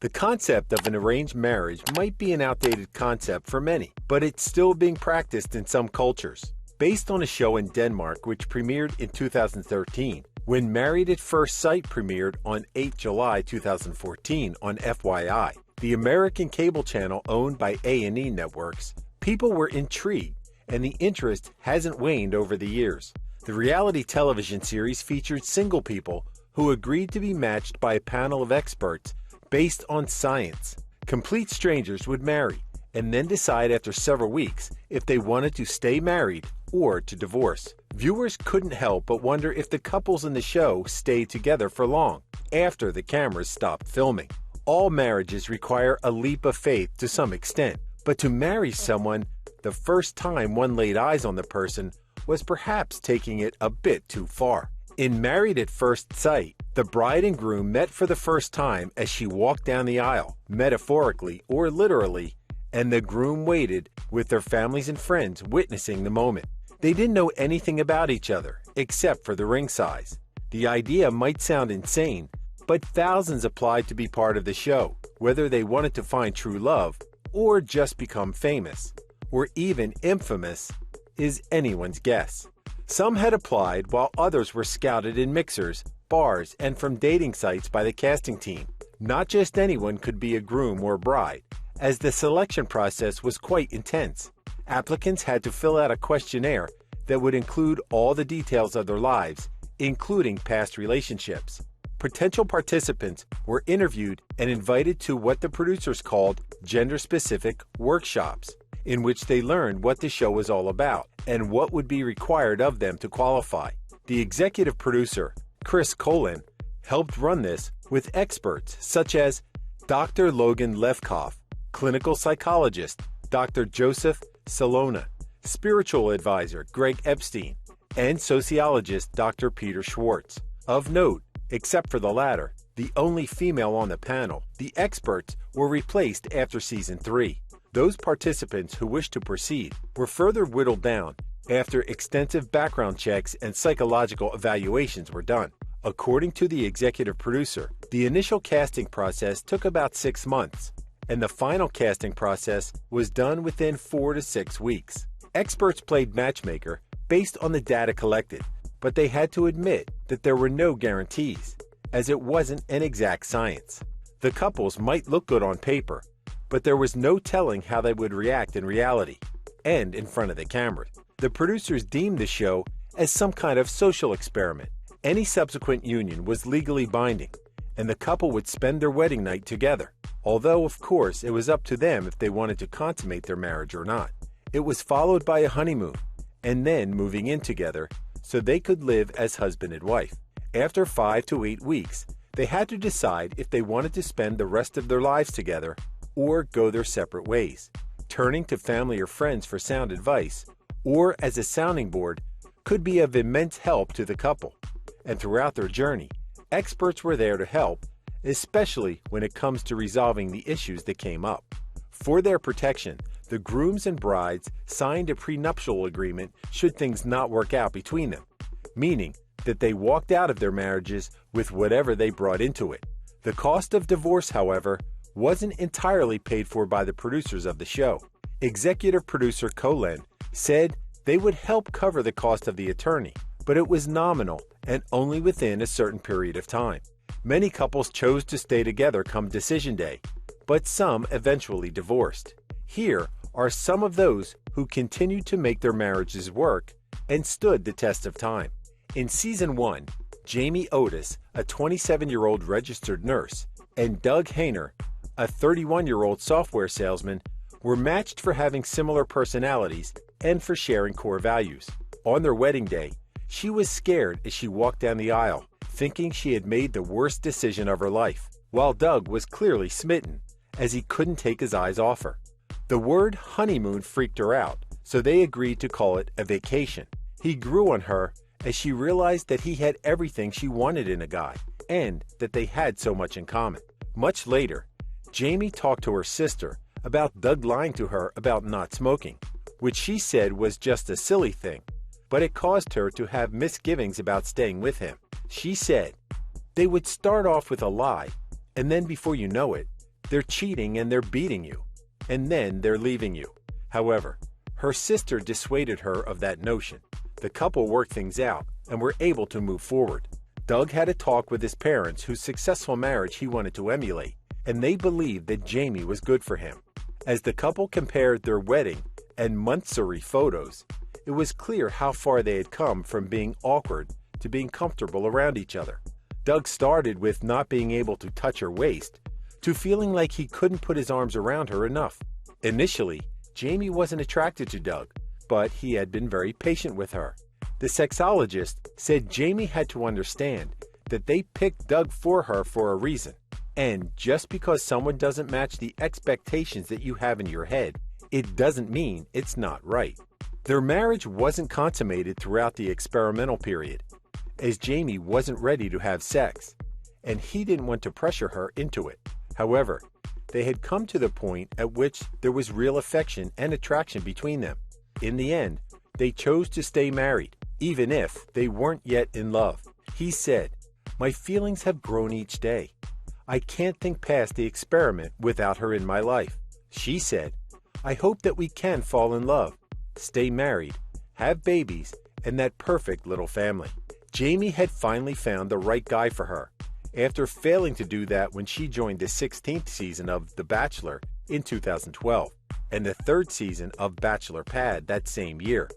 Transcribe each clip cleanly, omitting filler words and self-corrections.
The concept of an arranged marriage might be an outdated concept for many, but it's still being practiced in some cultures. Based on a show in Denmark which premiered in 2013, when Married at First Sight premiered on 8 July 2014 on FYI, the American cable channel owned by A&E Networks, people were intrigued, and the interest hasn't waned over the years. The reality television series featured single people who agreed to be matched by a panel of experts based on science. Complete strangers would marry and then decide after several weeks if they wanted to stay married or to divorce. Viewers couldn't help but wonder if the couples in the show stayed together for long after the cameras stopped filming. All marriages require a leap of faith to some extent, but to marry someone the first time one laid eyes on the person was perhaps taking it a bit too far. In Married at First Sight, the bride and groom met for the first time as she walked down the aisle, metaphorically or literally, and the groom waited with their families and friends witnessing the moment. They didn't know anything about each other except for the ring size. The idea might sound insane, but thousands applied to be part of the show, whether they wanted to find true love or just become famous, or even infamous, is anyone's guess. Some had applied while others were scouted in mixers, bars, and from dating sites by the casting team. Not just anyone could be a groom or bride, as the selection process was quite intense. Applicants had to fill out a questionnaire that would include all the details of their lives, including past relationships. Potential participants were interviewed and invited to what the producers called gender-specific workshops, in which they learned what the show was all about and what would be required of them to qualify. The executive producer, Chris Colin, helped run this with experts such as Dr. Logan Levkoff, clinical psychologist Dr. Joseph Salona, spiritual advisor Greg Epstein, and sociologist Dr. Peter Schwartz. Of note, except for the latter, the only female on the panel, the experts were replaced after season 3. Those participants who wished to proceed were further whittled down after extensive background checks and psychological evaluations were done. According to the executive producer, the initial casting process took about 6 months, and the final casting process was done within 4 to 6 weeks. Experts played matchmaker based on the data collected, but they had to admit that there were no guarantees, as it wasn't an exact science. The couples might look good on paper, but there was no telling how they would react in reality and in front of the cameras. The producers deemed the show as some kind of social experiment. Any subsequent union was legally binding, and the couple would spend their wedding night together, although of course it was up to them if they wanted to consummate their marriage or not. It was followed by a honeymoon, and then moving in together so they could live as husband and wife. After 5 to 8 weeks, they had to decide if they wanted to spend the rest of their lives together or go their separate ways. Turning to family or friends for sound advice, or as a sounding board, could be of immense help to the couple. And throughout their journey, experts were there to help, especially when it comes to resolving the issues that came up. For their protection, the grooms and brides signed a prenuptial agreement should things not work out between them, meaning that they walked out of their marriages with whatever they brought into it. The cost of divorce, however, wasn't entirely paid for by the producers of the show. Executive producer Colin said they would help cover the cost of the attorney, but it was nominal and only within a certain period of time. Many couples chose to stay together come decision day, but some eventually divorced. Here are some of those who continued to make their marriages work and stood the test of time. In season 1, Jamie Otis, a 27-year-old registered nurse, and Doug Hayner, a 31-year-old software salesman, were matched for having similar personalities and for sharing core values. On their wedding day, she was scared as she walked down the aisle, thinking she had made the worst decision of her life, while Doug was clearly smitten, as he couldn't take his eyes off her. The word honeymoon freaked her out, so they agreed to call it a vacation. He grew on her as she realized that he had everything she wanted in a guy, and that they had so much in common. Much later, Jamie talked to her sister about Doug lying to her about not smoking, which she said was just a silly thing, but it caused her to have misgivings about staying with him. She said, "They would start off with a lie, and then before you know it, They're cheating and they're beating you. And then they're leaving you. However, her sister dissuaded her of that notion. The couple worked things out and were able to move forward. Doug had a talk with his parents whose successful marriage he wanted to emulate, and they believed that Jamie was good for him. As the couple compared their wedding and monthsary photos, it was clear how far they had come from being awkward to being comfortable around each other. Doug started with not being able to touch her waist, to feeling like he couldn't put his arms around her enough. Initially, Jamie wasn't attracted to Doug, but he had been very patient with her. The sexologist said Jamie had to understand that they picked Doug for her for a reason. And just because someone doesn't match the expectations that you have in your head, it doesn't mean it's not right. Their marriage wasn't consummated throughout the experimental period, as Jamie wasn't ready to have sex, and he didn't want to pressure her into it. However, they had come to the point at which there was real affection and attraction between them. In the end, they chose to stay married, even if they weren't yet in love. He said, "My feelings have grown each day. I can't think past the experiment without her in my life." She said, "I hope that we can fall in love, stay married, have babies, and that perfect little family." Jamie had finally found the right guy for her, after failing to do that when she joined the 16th season of The Bachelor in 2012, and the 3rd season of Bachelor Pad that same year.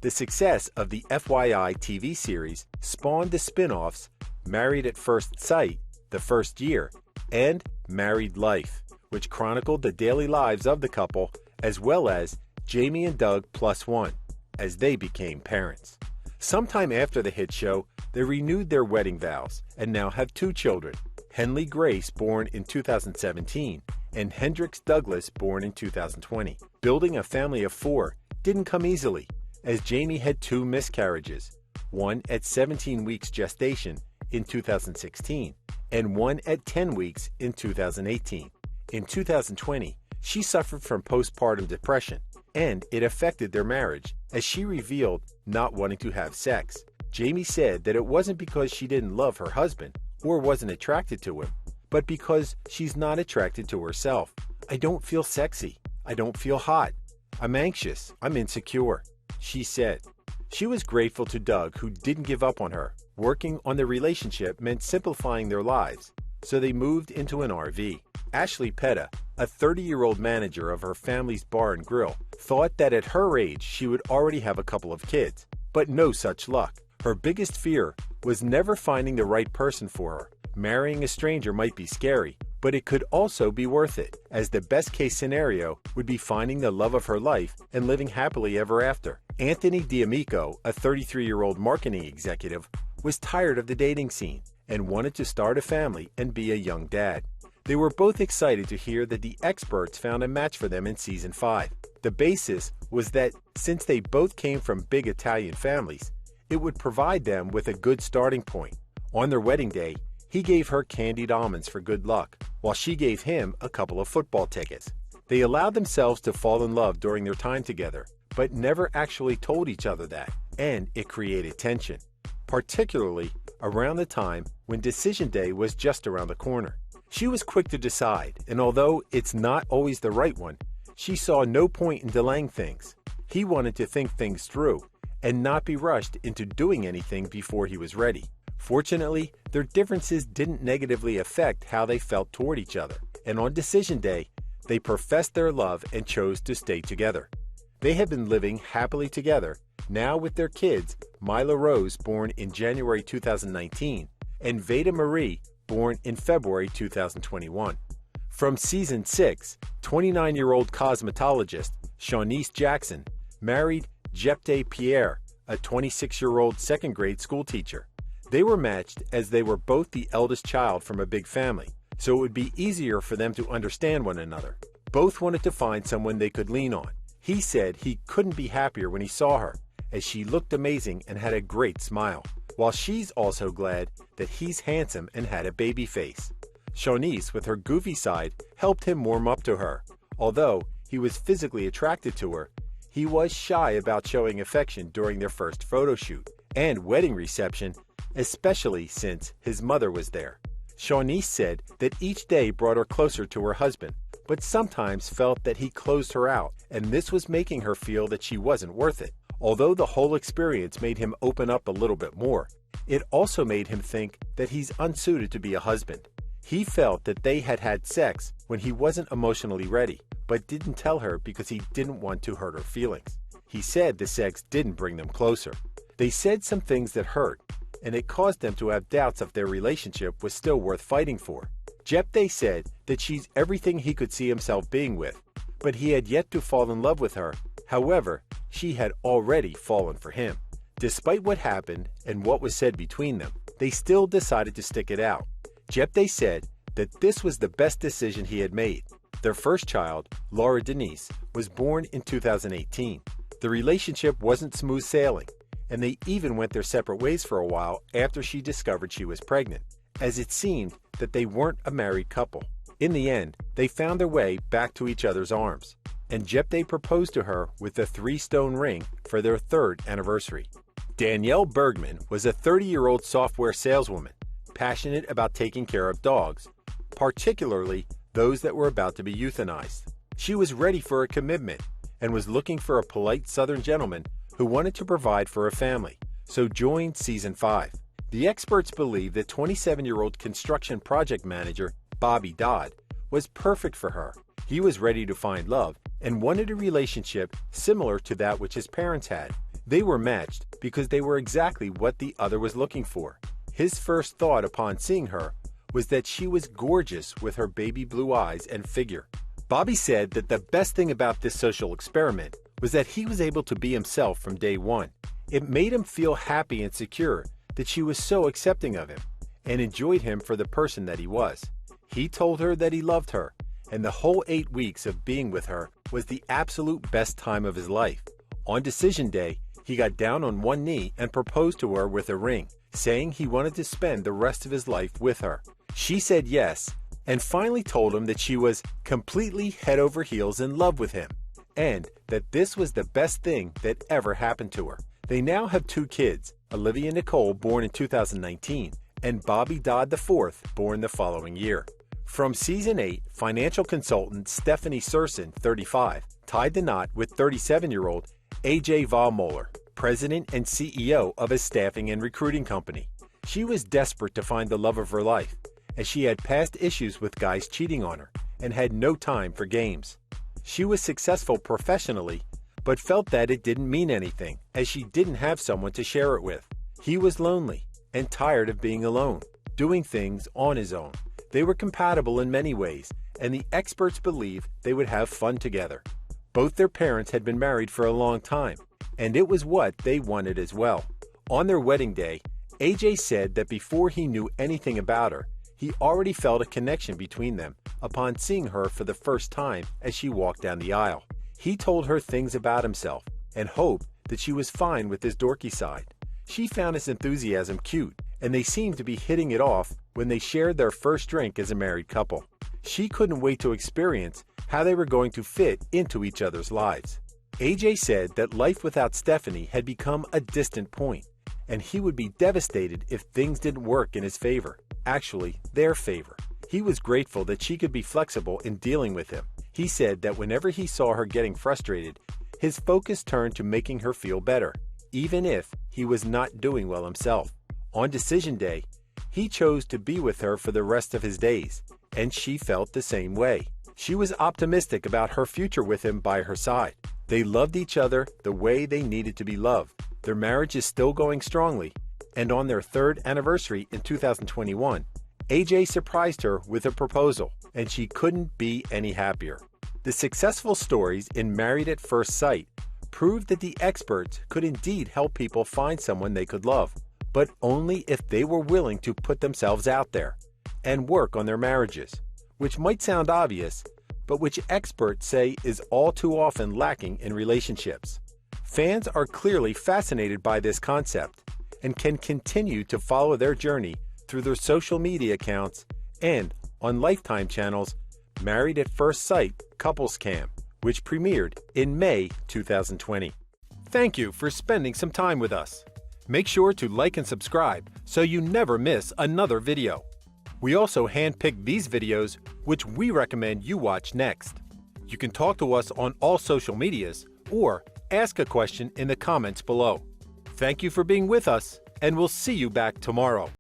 The success of the FYI TV series spawned the spin-offs Married at First Sight, The First Year, and Married Life, which chronicled the daily lives of the couple, as well as Jamie and Doug +1, as they became parents. Sometime after the hit show, they renewed their wedding vows and now have 2 children, Henley Grace, born in 2017, and Hendrix Douglas, born in 2020. Building a family of 4 didn't come easily, as Jamie had 2 miscarriages, one at 17 weeks gestation in 2016 and one at 10 weeks in 2018. In 2020, she suffered from postpartum depression, and it affected their marriage, as she revealed not wanting to have sex. Jamie said that it wasn't because she didn't love her husband or wasn't attracted to him, but because she's not attracted to herself. "I don't feel sexy. I don't feel hot. I'm anxious. I'm insecure," she said. She was grateful to Doug, who didn't give up on her. Working on the relationship meant simplifying their lives, so they moved into an RV. Ashley Petta, a 30-year-old manager of her family's bar and grill, thought that at her age she would already have a couple of kids, but no such luck. Her biggest fear was never finding the right person for her. Marrying a stranger might be scary, but it could also be worth it, as the best-case scenario would be finding the love of her life and living happily ever after. Anthony D'Amico, a 33-year-old marketing executive, was tired of the dating scene and wanted to start a family and be a young dad. They were both excited to hear that the experts found a match for them in Season 5. The basis was that since they both came from big Italian families, it would provide them with a good starting point. On their wedding day, he gave her candied almonds for good luck, while she gave him a couple of football tickets. They allowed themselves to fall in love during their time together, but never actually told each other that, and it created tension, particularly around the time when Decision Day was just around the corner. She was quick to decide, and although it's not always the right one, she saw no point in delaying things. He wanted to think things through and not be rushed into doing anything before he was ready. Fortunately, their differences didn't negatively affect how they felt toward each other, and on Decision Day, they professed their love and chose to stay together. They have been living happily together, now with their kids, Mila Rose, born in January 2019, and Veda Marie, born in February 2021. From Season 6, 29-year-old cosmetologist Shawniece Jackson married Jephte Pierre, a 26-year-old 2nd grade school teacher. They were matched as they were both the eldest child from a big family, so it would be easier for them to understand one another. Both wanted to find someone they could lean on. He said he couldn't be happier when he saw her, as she looked amazing and had a great smile, while she's also glad that he's handsome and had a baby face. Shawniece, with her goofy side, helped him warm up to her. Although he was physically attracted to her, he was shy about showing affection during their first photo shoot and wedding reception, especially since his mother was there. Shawniece said that each day brought her closer to her husband, but sometimes felt that he closed her out, and this was making her feel that she wasn't worth it. Although the whole experience made him open up a little bit more, it also made him think that he's unsuited to be a husband. He felt that they had had sex when he wasn't emotionally ready, but didn't tell her because he didn't want to hurt her feelings. He said the sex didn't bring them closer. They said some things that hurt, and it caused them to have doubts if their relationship was still worth fighting for. Jephte said that she's everything he could see himself being with, but he had yet to fall in love with her. However, she had already fallen for him. Despite what happened and what was said between them, they still decided to stick it out. Jephte said that this was the best decision he had made. Their first child, Laura Denise, was born in 2018. The relationship wasn't smooth sailing, and they even went their separate ways for a while after she discovered she was pregnant, as it seemed that they weren't a married couple. In the end, they found their way back to each other's arms, and Jephte proposed to her with a 3-stone ring for their 3rd anniversary. Danielle Bergman was a 30-year-old software saleswoman, passionate about taking care of dogs, particularly those that were about to be euthanized. She was ready for a commitment and was looking for a polite Southern gentleman who wanted to provide for a family, so joined Season 5. The experts believe that 27-year-old construction project manager Bobby Dodd was perfect for her. He was ready to find love and wanted a relationship similar to that which his parents had. They were matched because they were exactly what the other was looking for. His first thought upon seeing her was that she was gorgeous with her baby blue eyes and figure. Bobby said that the best thing about this social experiment was that he was able to be himself from day one. It made him feel happy and secure that she was so accepting of him and enjoyed him for the person that he was. He told her that he loved her, and the whole 8 weeks of being with her was the absolute best time of his life. On decision day, he got down on one knee and proposed to her with a ring, saying he wanted to spend the rest of his life with her. She said yes, and finally told him that she was completely head over heels in love with him, and that this was the best thing that ever happened to her. They now have 2 kids, Olivia Nicole, born in 2019, and Bobby Dodd IV, born the following year. From Season 8, financial consultant Stephanie Surson, 35, tied the knot with 37-year-old A.J. Vollmoeller, president and CEO of a staffing and recruiting company. She was desperate to find the love of her life, as she had past issues with guys cheating on her and had no time for games. She was successful professionally, but felt that it didn't mean anything, as she didn't have someone to share it with. He was lonely and tired of being alone, doing things on his own. They were compatible in many ways, and the experts believe they would have fun together. Both their parents had been married for a long time, and it was what they wanted as well. On their wedding day, AJ said that before he knew anything about her, he already felt a connection between them upon seeing her for the first time as she walked down the aisle. He told her things about himself and hoped that she was fine with his dorky side. She found his enthusiasm cute, and they seemed to be hitting it off when they shared their first drink as a married couple. She couldn't wait to experience how they were going to fit into each other's lives. AJ said that life without Stephanie had become a distant point, and he would be devastated if things didn't work in his favor. Actually, their favor. He was grateful that she could be flexible in dealing with him. He said that whenever he saw her getting frustrated, his focus turned to making her feel better, even if he was not doing well himself. On decision day, he chose to be with her for the rest of his days, and she felt the same way. She was optimistic about her future with him by her side. They loved each other the way they needed to be loved. Their marriage is still going strongly, and on their 3rd anniversary in 2021, AJ surprised her with a proposal, and she couldn't be any happier. The successful stories in Married at First Sight proved that the experts could indeed help people find someone they could love, but only if they were willing to put themselves out there and work on their marriages, which might sound obvious, but which experts say is all too often lacking in relationships. Fans are clearly fascinated by this concept and can continue to follow their journey through their social media accounts and on Lifetime Channel's Married at First Sight Couples Cam, which premiered in May 2020. Thank you for spending some time with us. Make sure to like and subscribe so you never miss another video. We also handpicked these videos, which we recommend you watch next. You can talk to us on all social medias or ask a question in the comments below. Thank you for being with us, and we'll see you back tomorrow.